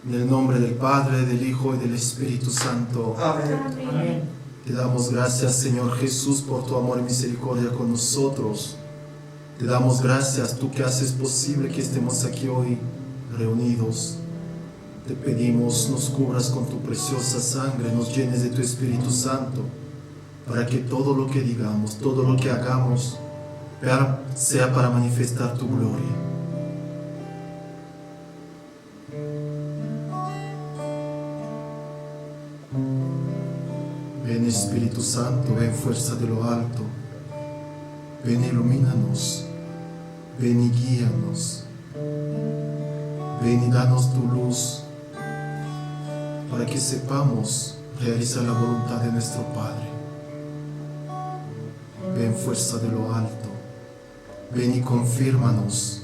En el nombre del Padre, del Hijo y del Espíritu Santo. Amén. Amén. Te damos gracias, Señor Jesús, por tu amor y misericordia con nosotros. Te damos gracias, tú que haces posible que estemos aquí hoy reunidos. Te pedimos, nos cubras con tu preciosa sangre, nos llenes de tu Espíritu Santo, para que todo lo que digamos, todo lo que hagamos, sea para manifestar tu gloria. Ven Espíritu Santo, ven fuerza de lo alto, ven ilumínanos, ven y guíanos, ven y danos tu luz, para que sepamos realizar la voluntad de nuestro Padre. Ven fuerza de lo alto, ven y confírmanos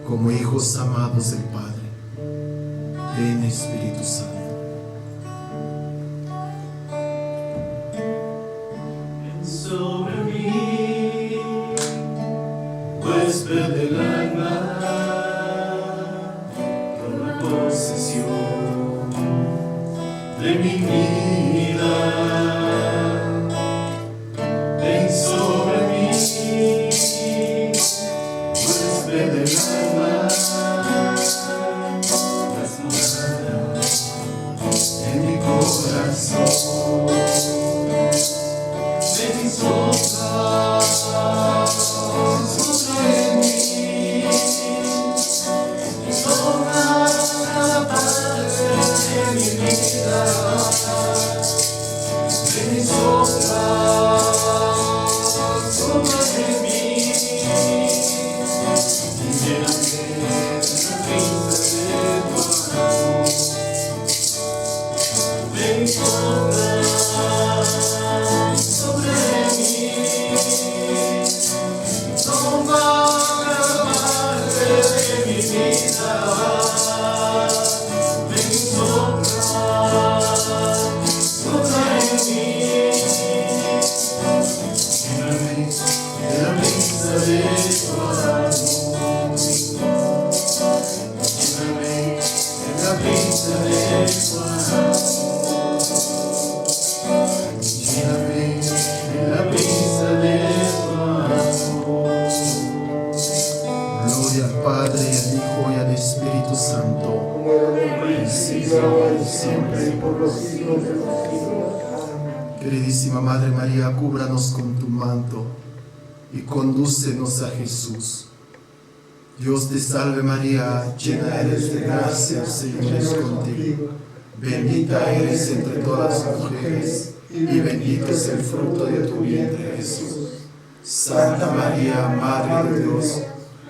como hijos amados del Padre. Ven Espíritu Santo. Sobre mí, huésped del alma, toma posesión de mi vida. Ven sobre mí, huésped del alma, las moradas en mi corazón. Ven y sopla sobre mí, y toma cada parte de mi vida. Ven y sopla sobre mí, y lléname de la brisa de tu amor. Ven y sopla sobre mí, toma cada parte de mi vida. Ven y sopla sobre mí, lléname de la brisa de tu amor. Lléname de la brisa de tu amor. Lléname de la brisa de tu amor. Gloria al Padre, y al Hijo y al Espíritu Santo. Como era en el principio, ahora y siempre, y por los siglos de los siglos. Amén. Queridísima Madre María, cúbranos con tu manto y condúcenos a Jesús. Dios te salve María, llena eres de gracia, el Señor es contigo. Bendita eres entre todas las mujeres, y bendito es el fruto de tu vientre Jesús. Santa María, Madre de Dios,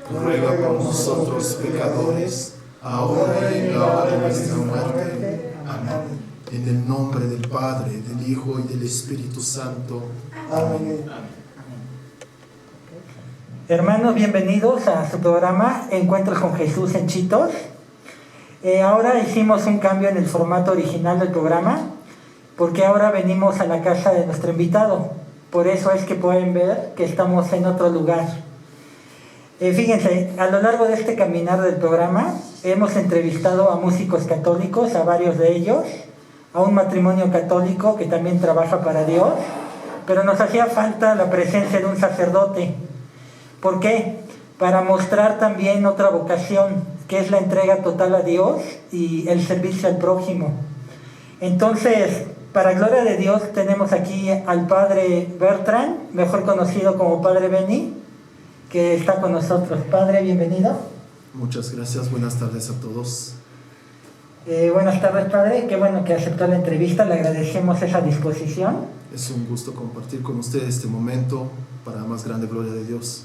ruega por nosotros pecadores, ahora y en la hora de nuestra muerte. Amén. En el nombre del Padre, del Hijo y del Espíritu Santo. Amén. Hermanos, bienvenidos a su programa Encuentros con Jesús en Chitos. Ahora hicimos un cambio en el formato original del programa, porque ahora venimos a la casa de nuestro invitado. Por eso es que pueden ver que estamos en otro lugar. Fíjense, a lo largo de este caminar del programa hemos entrevistado a músicos católicos, a varios de ellos, a un matrimonio católico que también trabaja para Dios, pero nos hacía falta la presencia de un sacerdote. ¿Por qué? Para mostrar también otra vocación, que es la entrega total a Dios y el servicio al prójimo. Entonces, para gloria de Dios, tenemos aquí al Padre Bertrand, mejor conocido como Padre Benny, que está con nosotros. Padre, bienvenido. Muchas gracias, buenas tardes a todos. Buenas tardes, Padre. Qué bueno que aceptó la entrevista, le agradecemos esa disposición. Es un gusto compartir con ustedes este momento para la más grande gloria de Dios.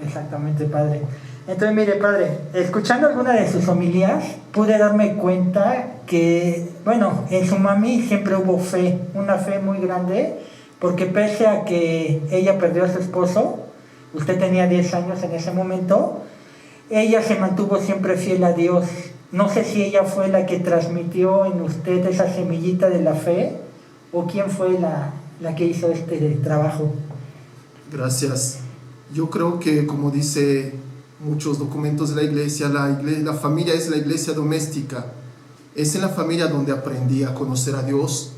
Exactamente, Padre. Entonces, mire, Padre, escuchando alguna de sus homilías, pude darme cuenta que, bueno, en su mami siempre hubo fe, una fe muy grande, porque pese a que ella perdió a su esposo, usted tenía 10 años en ese momento, ella se mantuvo siempre fiel a Dios. No sé si ella fue la que transmitió en usted esa semillita de la fe, o quién fue la que hizo este trabajo. Gracias. Yo creo que, como dice muchos documentos de la iglesia, la familia es la iglesia doméstica. Es en la familia donde aprendí a conocer a Dios,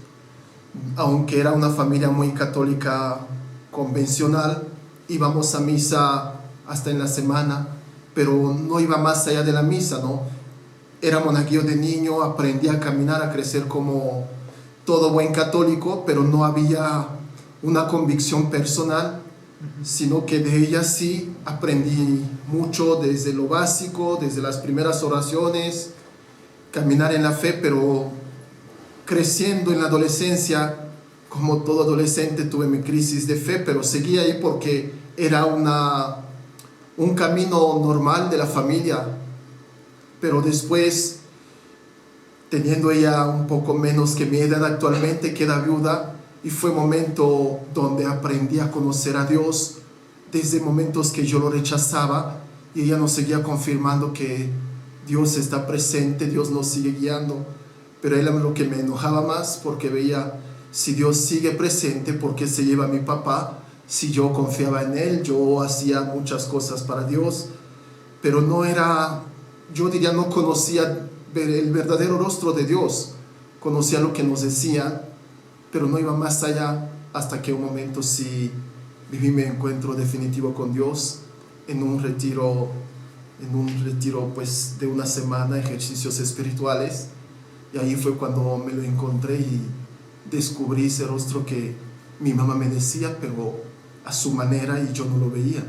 aunque era una familia muy católica convencional. Íbamos a misa hasta en la semana, pero no iba más allá de la misa, ¿no? Era monaguillo de niño, aprendí a caminar, a crecer como todo buen católico, pero no había una convicción personal, sino que de ella sí aprendí mucho desde lo básico, desde las primeras oraciones, caminar en la fe, pero creciendo en la adolescencia, como todo adolescente tuve mi crisis de fe, pero seguí ahí porque era un camino normal de la familia. Pero después, teniendo ella un poco menos que mi edad actualmente, queda viuda, y fue momento donde aprendí a conocer a Dios, desde momentos que yo lo rechazaba, y ella nos seguía confirmando que Dios está presente, Dios nos sigue guiando. Pero era lo que me enojaba más, porque veía, si Dios sigue presente, ¿por qué se lleva a mi papá? Si yo confiaba en él, yo hacía muchas cosas para Dios, pero no era, yo diría, no conocía el verdadero rostro de Dios. Conocía lo que nos decían, pero no iba más allá, hasta que un momento sí viví mi encuentro definitivo con Dios en un retiro pues de una semana, ejercicios espirituales, y ahí fue cuando me lo encontré y descubrí ese rostro que mi mamá me decía, pero a su manera, y yo no lo veía,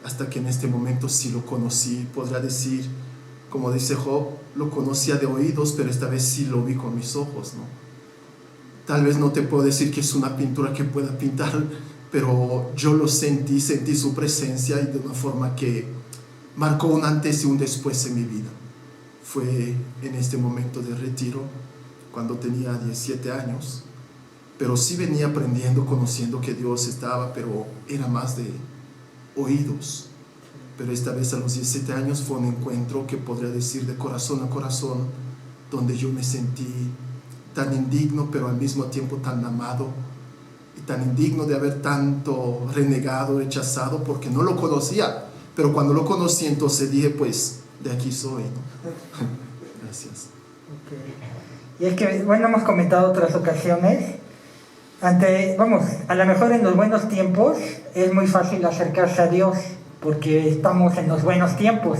hasta que en este momento sí lo conocí. Podría decir, como dice Job, lo conocía de oídos, pero esta vez sí lo vi con mis ojos, ¿no? Tal vez no te puedo decir que es una pintura que pueda pintar, pero yo lo sentí su presencia, y de una forma que marcó un antes y un después en mi vida. Fue en este momento de retiro, cuando tenía 17 años, pero sí venía aprendiendo, conociendo que Dios estaba, pero era más de oídos. Pero esta vez a los 17 años fue un encuentro que podría decir de corazón a corazón, donde yo me sentí tan indigno, pero al mismo tiempo tan amado, y tan indigno de haber tanto renegado, rechazado, porque no lo conocía. Pero cuando lo conocí, entonces dije, pues, de aquí soy, ¿no? Gracias. Okay. Y es que, bueno, hemos comentado otras ocasiones, a lo mejor en los buenos tiempos es muy fácil acercarse a Dios, porque estamos en los buenos tiempos,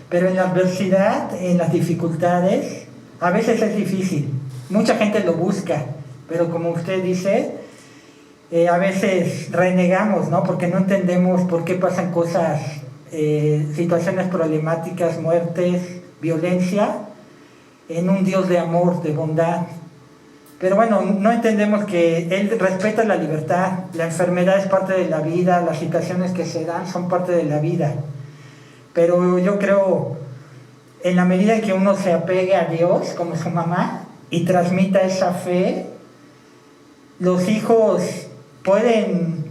pero en la adversidad, en las dificultades, a veces es difícil. Mucha gente lo busca, pero como usted dice, a veces renegamos, ¿no? Porque no entendemos por qué pasan cosas, situaciones problemáticas, muertes, violencia, en un Dios de amor, de bondad. Pero bueno, no entendemos que Él respeta la libertad, la enfermedad es parte de la vida, las situaciones que se dan son parte de la vida. Pero yo creo, en la medida que uno se apegue a Dios, como su mamá, y transmita esa fe, los hijos pueden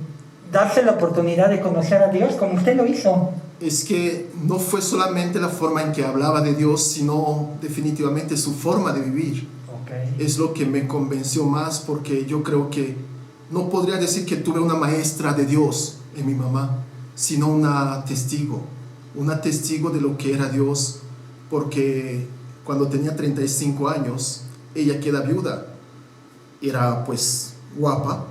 darse la oportunidad de conocer a Dios como usted lo hizo. Es que no fue solamente la forma en que hablaba de Dios, sino definitivamente su forma de vivir. Okay. Es lo que me convenció más, porque yo creo que no podría decir que tuve una maestra de Dios en mi mamá, sino una testigo de lo que era Dios, porque cuando tenía 35 años, ella queda viuda. Era pues guapa,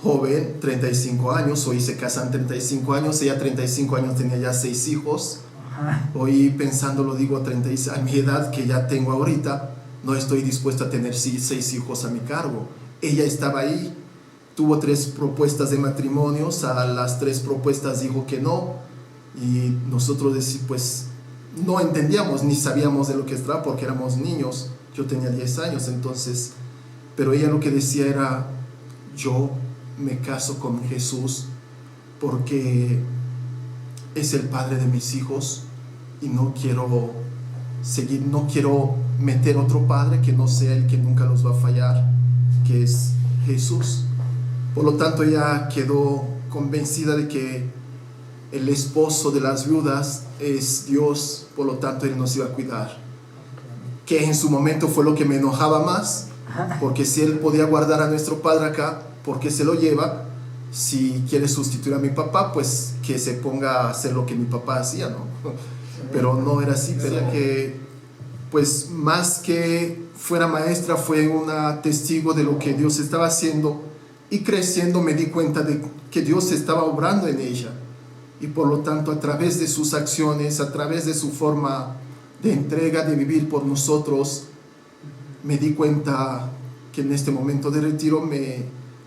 joven, 35 años, hoy se casan 35 años, ella 35 años tenía ya 6 hijos. Ajá. Hoy pensándolo digo, a mi edad que ya tengo ahorita, no estoy dispuesto a tener 6 hijos a mi cargo. Ella estaba ahí, tuvo 3 propuestas de matrimonios, a las 3 propuestas dijo que no, y nosotros pues no entendíamos ni sabíamos de lo que estaba porque éramos niños. Yo tenía 10 años entonces, pero ella lo que decía era: yo me caso con Jesús porque es el padre de mis hijos y no quiero meter otro padre que no sea el que nunca los va a fallar, que es Jesús. Por lo tanto, ella quedó convencida de que el esposo de las viudas es Dios, por lo tanto Él nos iba a cuidar. Que en su momento fue lo que me enojaba más, porque si Él podía guardar a nuestro padre acá, ¿por qué se lo lleva? Si quiere sustituir a mi papá, pues que se ponga a hacer lo que mi papá hacía, ¿no? Pero no era así. Pero que, pues más que fuera maestra, fue una testigo de lo que Dios estaba haciendo, y creciendo me di cuenta de que Dios estaba obrando en ella, y por lo tanto a través de sus acciones, a través de su forma de entrega, de vivir por nosotros, me di cuenta que en este momento de retiro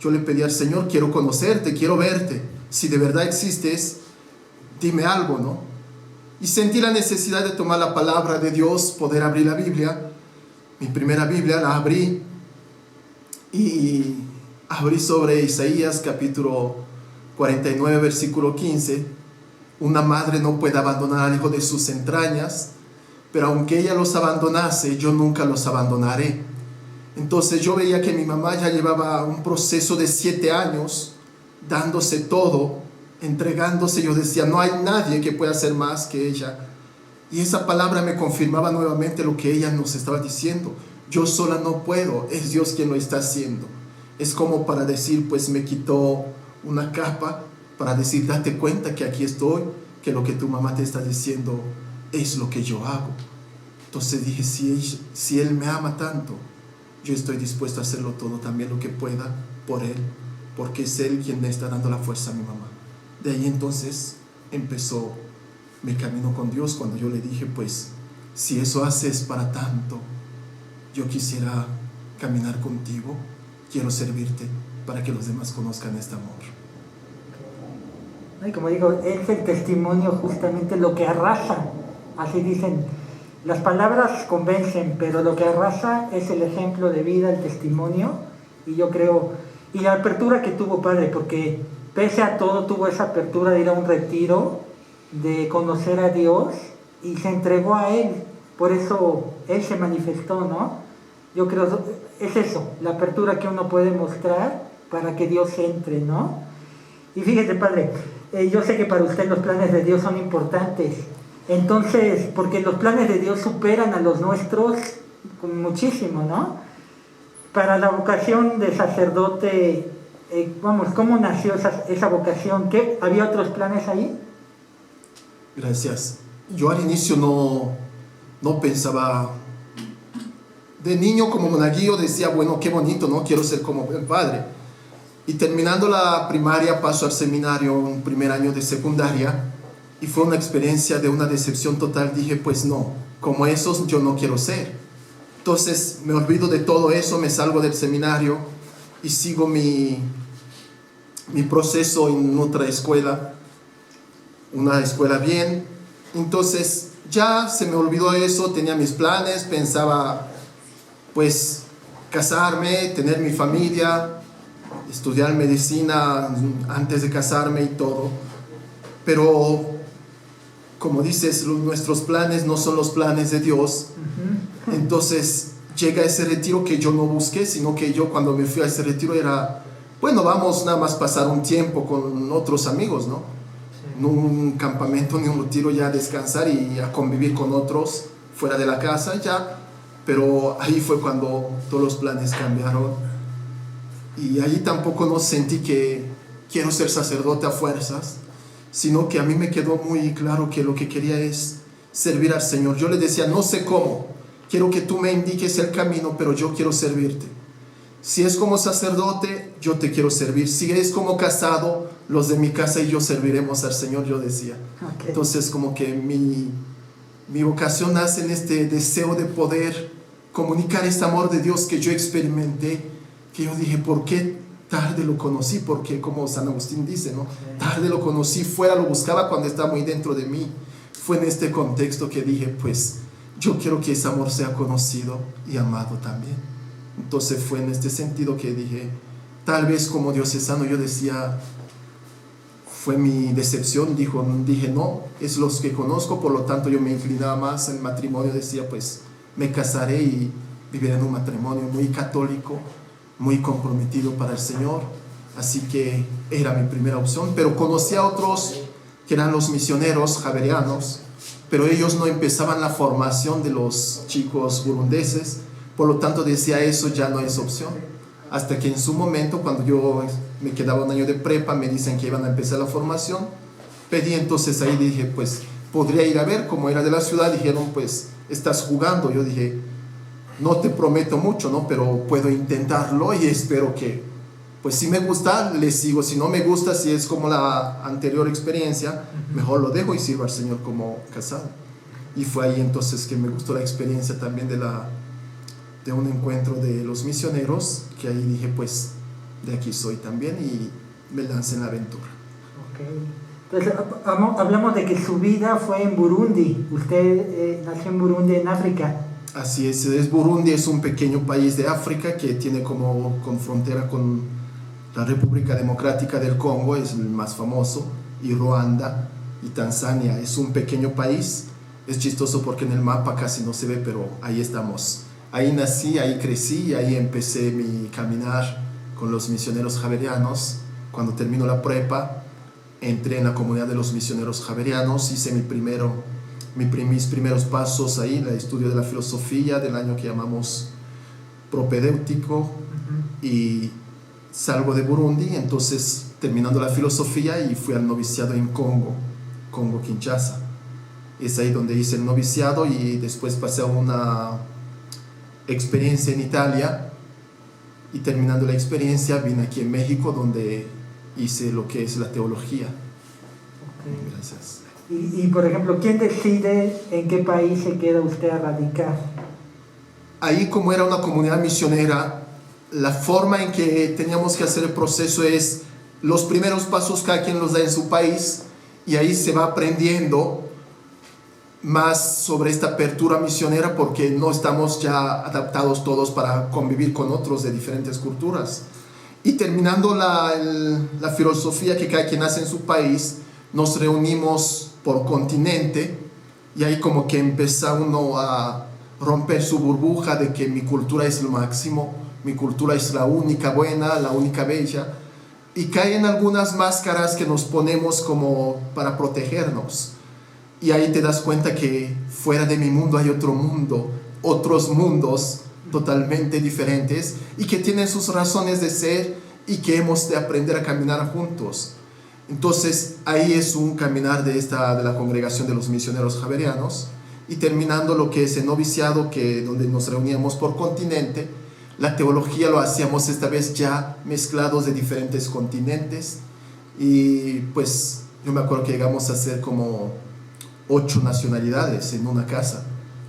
yo le pedí al Señor: quiero conocerte, quiero verte, si de verdad existes, dime algo, ¿no? Y sentí la necesidad de tomar la palabra de Dios, poder abrir la Biblia. Mi primera Biblia la abrí, y abrí sobre Isaías capítulo 49 versículo 15. Una madre no puede abandonar al hijo de sus entrañas, pero aunque ella los abandonase, yo nunca los abandonaré. Entonces yo veía que mi mamá ya llevaba un proceso de 7 años dándose todo, entregándose. Yo decía: no hay nadie que pueda hacer más que ella. Y esa palabra me confirmaba nuevamente lo que ella nos estaba diciendo: yo sola no puedo, es Dios quien lo está haciendo. Es como para decir, pues me quitó una capa para decir: date cuenta que aquí estoy, que lo que tu mamá te está diciendo es lo que yo hago. Entonces dije: si Él me ama tanto, yo estoy dispuesto a hacerlo todo, también lo que pueda, por Él, porque es Él quien me está dando la fuerza a mi mamá. De ahí entonces empezó mi camino con Dios, cuando yo le dije: pues si eso haces para tanto, yo quisiera caminar contigo, quiero servirte para que los demás conozcan este amor. Y como digo, es el testimonio justamente lo que arrasa. Así dicen, las palabras convencen, pero lo que arrasa es el ejemplo de vida, el testimonio. Y yo creo, y la apertura que tuvo padre, porque pese a todo tuvo esa apertura de ir a un retiro, de conocer a Dios, y se entregó a Él. Por eso Él se manifestó, ¿no? Yo creo, es eso, la apertura que uno puede mostrar para que Dios entre, ¿no? Y fíjese, padre, yo sé que para usted los planes de Dios son importantes. Entonces, porque los planes de Dios superan a los nuestros muchísimo, ¿no? Para la vocación de sacerdote, ¿cómo nació esa vocación? ¿Qué? ¿Había otros planes ahí? Gracias. Yo al inicio no pensaba. De niño, como monaguillo, decía: bueno, qué bonito, ¿no? Quiero ser como el padre. Y terminando la primaria paso al seminario, un primer año de secundaria, y fue una experiencia de una decepción total. Dije: pues no, como esos yo no quiero ser. Entonces me olvido de todo eso, me salgo del seminario y sigo mi proceso en otra escuela, una escuela bien. Entonces ya se me olvidó eso, tenía mis planes, pensaba pues casarme, tener mi familia, estudiar medicina antes de casarme y todo. Pero como dices, nuestros planes no son los planes de Dios. Entonces llega ese retiro que yo no busqué, sino que yo, cuando me fui a ese retiro, era: bueno, vamos nada más pasar un tiempo con otros amigos, ¿no? No un campamento ni un retiro, ya a descansar y a convivir con otros fuera de la casa, ya. Pero ahí fue cuando todos los planes cambiaron, y ahí tampoco no sentí que quiero ser sacerdote a fuerzas, sino que a mí me quedó muy claro que lo que quería es servir al Señor. Yo le decía: no sé cómo, quiero que tú me indiques el camino, pero yo quiero servirte. Si es como sacerdote, yo te quiero servir. Si es como casado, los de mi casa y yo serviremos al Señor, yo decía. Okay. Entonces como que mi vocación nace en este deseo de poder comunicar este amor de Dios que yo experimenté, que yo dije: ¿por qué tarde lo conocí, porque como San Agustín dice, ¿no? Tarde lo conocí, fuera lo buscaba cuando estaba muy dentro de mí. Fue en este contexto que dije, pues yo quiero que ese amor sea conocido y amado también. Entonces fue en este sentido que dije, tal vez como diocesano yo decía, fue mi decepción, dije no, es los que conozco, por lo tanto yo me inclinaba más en matrimonio, decía pues me casaré y viviré en un matrimonio muy católico, muy comprometido para el Señor, así que era mi primera opción, pero conocí a otros que eran los misioneros javerianos, pero ellos no empezaban la formación de los chicos burundeses, por lo tanto decía eso ya no es opción. Hasta que en su momento, cuando yo me quedaba un año de prepa, me dicen que iban a empezar la formación, pedí, entonces ahí dije, pues, podría ir a ver, como era de la ciudad, dijeron, pues, estás jugando, yo dije, no te prometo mucho, ¿no? Pero puedo intentarlo y espero que, pues, si me gusta, le sigo, si no me gusta, si es como la anterior experiencia, mejor lo dejo y sirvo al Señor como casado. Y fue ahí entonces que me gustó la experiencia también de un encuentro de los misioneros, que ahí dije, pues, de aquí soy también, y me lancé en la aventura. Ok. Entonces, hablamos de que su vida fue en Burundi. Usted nació en Burundi, en África. Así es Burundi es un pequeño país de África que tiene con frontera con la República Democrática del Congo, es el más famoso, y Ruanda y Tanzania. Es un pequeño país, es chistoso porque en el mapa casi no se ve, pero ahí estamos. Ahí nací, ahí crecí y ahí empecé mi caminar con los misioneros javerianos. Cuando termino la prepa, entré en la comunidad de los misioneros javerianos, hice mis primeros pasos ahí, el estudio de la filosofía del año que llamamos propedéutico, y salgo de Burundi, entonces terminando la filosofía y fui al noviciado en Congo Kinshasa. Es ahí donde hice el noviciado y después pasé a una experiencia en Italia, y terminando la experiencia vine aquí en México, donde hice lo que es la teología. Okay. Gracias. Y por ejemplo, ¿quién decide en qué país se queda usted a radicar? Ahí, como era una comunidad misionera, la forma en que teníamos que hacer el proceso es los primeros pasos cada quien los da en su país, y ahí se va aprendiendo más sobre esta apertura misionera, porque no estamos ya adaptados todos para convivir con otros de diferentes culturas. Y terminando la filosofía que cada quien hace en su país, nos reunimos por continente, y ahí como que empieza uno a romper su burbuja de que mi cultura es lo máximo, mi cultura es la única buena, la única bella, y caen algunas máscaras que nos ponemos como para protegernos. Y ahí te das cuenta que fuera de mi mundo hay otro mundo, otros mundos totalmente diferentes, y que tienen sus razones de ser, y que hemos de aprender a caminar juntos. Entonces ahí es un caminar de la congregación de los misioneros javerianos, y terminando lo que es el noviciado, donde nos reuníamos por continente, la teología lo hacíamos esta vez ya mezclados de diferentes continentes, y pues yo me acuerdo que llegamos a ser como 8 nacionalidades en una casa.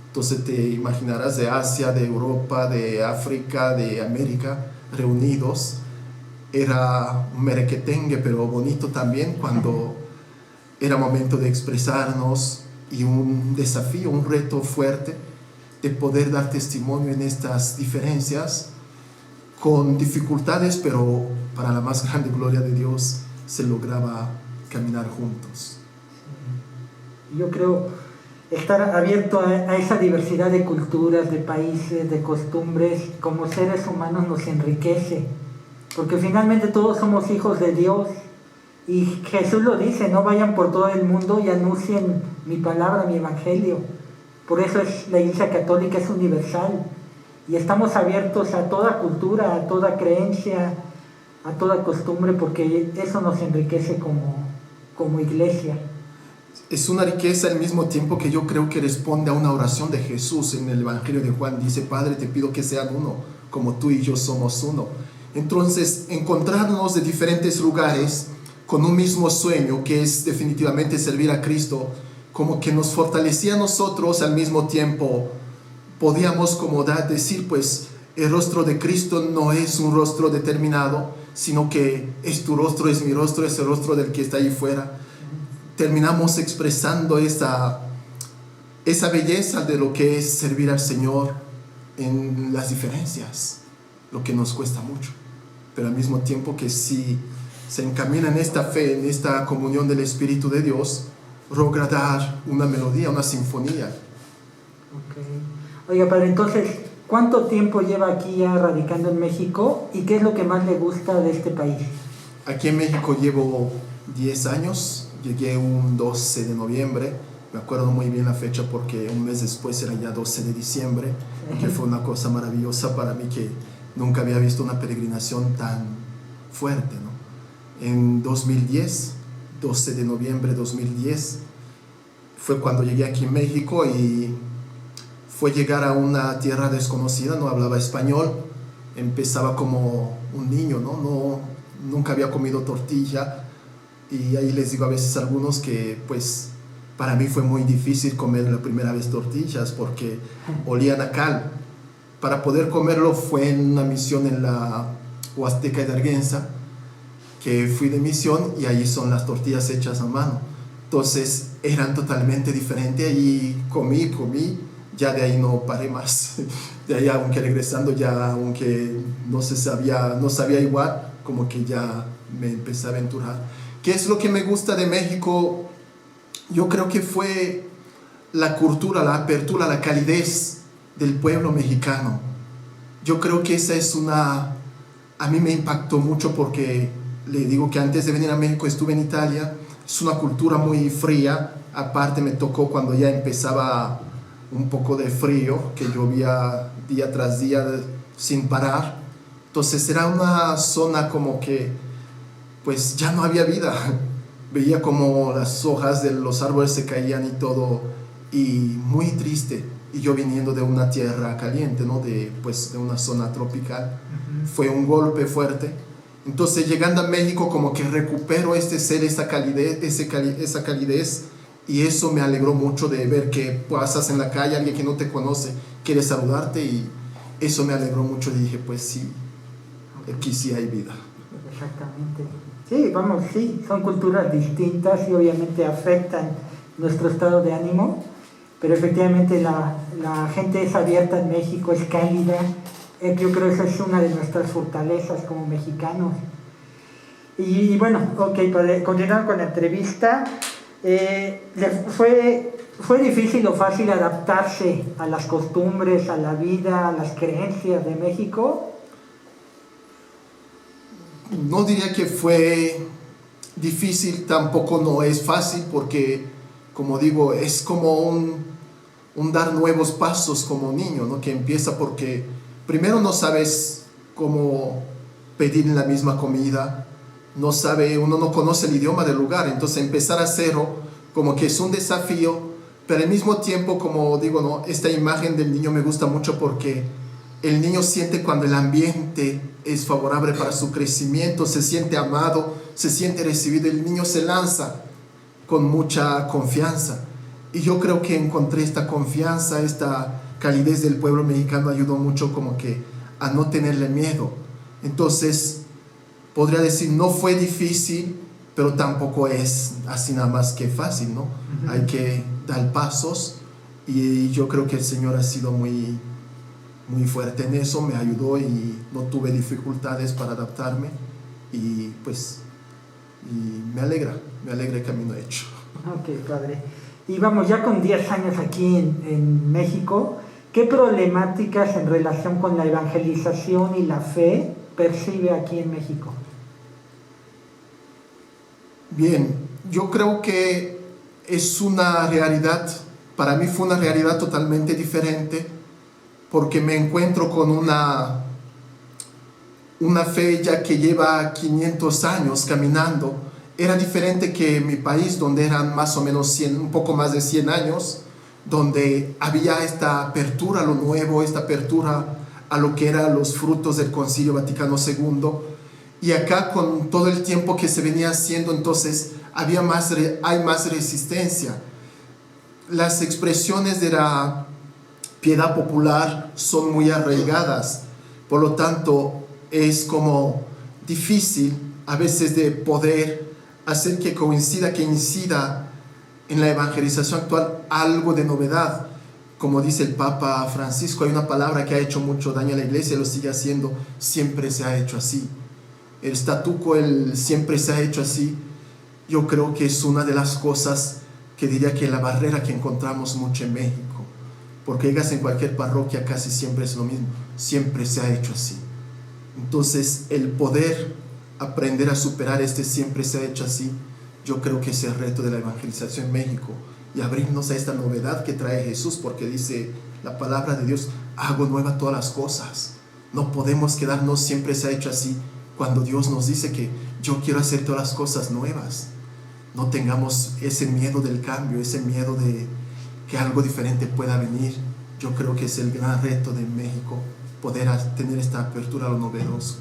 Entonces te imaginarás, de Asia, de Europa, de África, de América, reunidos. Era un merequetengue, pero bonito también, cuando era momento de expresarnos, y un desafío, un reto fuerte de poder dar testimonio en estas diferencias, con dificultades, pero para la más grande gloria de Dios se lograba caminar juntos. Yo creo estar abierto a esa diversidad de culturas, de países, de costumbres, como seres humanos nos enriquece, porque finalmente todos somos hijos de Dios, y Jesús lo dice, no vayan por todo el mundo y anuncien mi palabra, mi evangelio. Por eso la Iglesia Católica es universal, y estamos abiertos a toda cultura, a toda creencia, a toda costumbre, porque eso nos enriquece como iglesia. Es una riqueza al mismo tiempo que yo creo que responde a una oración de Jesús en el Evangelio de Juan. Dice: Padre, te pido que sean uno, como tú y yo somos uno. Entonces, encontrarnos de diferentes lugares con un mismo sueño, que es definitivamente servir a Cristo, como que nos fortalecía a nosotros. Al mismo tiempo podíamos como decir, pues el rostro de Cristo no es un rostro determinado, sino que es tu rostro, es mi rostro, es el rostro del que está ahí fuera. Terminamos expresando esa belleza de lo que es servir al Señor en las diferencias, lo que nos cuesta mucho, pero al mismo tiempo que si se encamina en esta fe, en esta comunión del Espíritu de Dios, logra dar una melodía, una sinfonía. Okay. Oiga, padre, entonces, ¿cuánto tiempo lleva aquí ya radicando en México y qué es lo que más le gusta de este país? Aquí en México llevo 10 años, llegué un 12 de noviembre, me acuerdo muy bien la fecha porque un mes después era ya 12 de diciembre, que fue una cosa maravillosa para mí, que nunca había visto una peregrinación tan fuerte, ¿no? En 2010, 12 de noviembre de 2010, fue cuando llegué aquí en México y fue llegar a una tierra desconocida, no hablaba español, empezaba como un niño, ¿no? Nunca había comido tortilla, y ahí les digo a veces a algunos que pues para mí fue muy difícil comer la primera vez tortillas porque olían a cal. Para poder comerlo fue en una misión en la Huasteca de Arguenza, que fui de misión, y ahí son las tortillas hechas a mano. Entonces eran totalmente diferentes, y comí, ya de ahí no paré más. De ahí, aunque regresando ya, aunque no sabía igual, como que ya me empecé a aventurar. ¿Qué es lo que me gusta de México? Yo creo que fue la cultura, la apertura, la calidez del pueblo mexicano. Yo creo que esa es a mí me impactó mucho, porque le digo que antes de venir a México estuve en Italia. Es una cultura muy fría, aparte me tocó cuando ya empezaba un poco de frío, que llovía día tras día sin parar. Entonces era una zona como que pues ya no había vida. Veía como las hojas de los árboles se caían y todo, y muy triste. Y yo viniendo de una tierra caliente, ¿no? de una zona tropical, fue un golpe fuerte. Entonces llegando a México como que recupero esa calidez, y eso me alegró mucho, de ver que pasas en la calle, alguien que no te conoce quiere saludarte, y eso me alegró mucho. Y dije, pues sí, aquí sí hay vida. Exactamente. Sí, vamos, sí, son culturas distintas y obviamente afectan nuestro estado de ánimo, pero efectivamente la gente es abierta en México, es cálida. Yo creo que esa es una de nuestras fortalezas como mexicanos. Y bueno, ok, para continuar con la entrevista, ¿fue difícil o fácil adaptarse a las costumbres, a la vida, a las creencias de México? No diría que fue difícil, tampoco no es fácil, porque como digo, es como un dar nuevos pasos como niño, ¿no? Que empieza porque primero no sabes cómo pedir la misma comida, uno no conoce el idioma del lugar, entonces empezar a cero como que es un desafío, pero al mismo tiempo, como digo, ¿no? Esta imagen del niño me gusta mucho, porque el niño siente cuando el ambiente es favorable para su crecimiento, se siente amado, se siente recibido, el niño se lanza con mucha confianza. Y yo creo que encontré esta confianza, esta calidez del pueblo mexicano ayudó mucho como que a no tenerle miedo. Entonces, podría decir, no fue difícil, pero tampoco es así nada más que fácil, ¿no? Hay que dar pasos, y yo creo que el Señor ha sido muy fuerte en eso, me ayudó y no tuve dificultades para adaptarme, y pues me alegra el camino hecho. Ok, padre. Y vamos, ya con 10 años aquí en México, ¿qué problemáticas en relación con la evangelización y la fe percibe aquí en México? Bien, yo creo que es una realidad, para mí fue una realidad totalmente diferente, porque me encuentro con una fe ya que lleva 500 años caminando. Era diferente que mi país, donde eran más o menos un poco más de 100 años, donde había esta apertura a lo nuevo, esta apertura a lo que eran los frutos del Concilio Vaticano II. Y acá, con todo el tiempo que se venía haciendo, entonces hay más resistencia. Las expresiones de la piedad popular son muy arraigadas, por lo tanto es como difícil a veces de poder hacer que coincida, que incida en la evangelización actual algo de novedad. Como dice el Papa Francisco, hay una palabra que ha hecho mucho daño a la iglesia y lo sigue haciendo: siempre se ha hecho así. El statu quo, el siempre se ha hecho así, yo creo que es una de las cosas que diría que la barrera que encontramos mucho en México, porque llegas en cualquier parroquia, casi siempre es lo mismo: siempre se ha hecho así. Entonces, el poder aprender a superar siempre se ha hecho así, yo creo que es el reto de la evangelización en México, y abrirnos a esta novedad que trae Jesús, porque dice la palabra de Dios: hago nueva todas las cosas. No podemos quedarnos siempre se ha hecho así, cuando Dios nos dice que yo quiero hacer todas las cosas nuevas. No tengamos ese miedo del cambio, ese miedo de que algo diferente pueda venir. Yo creo que es el gran reto de México, poder tener esta apertura a lo novedoso.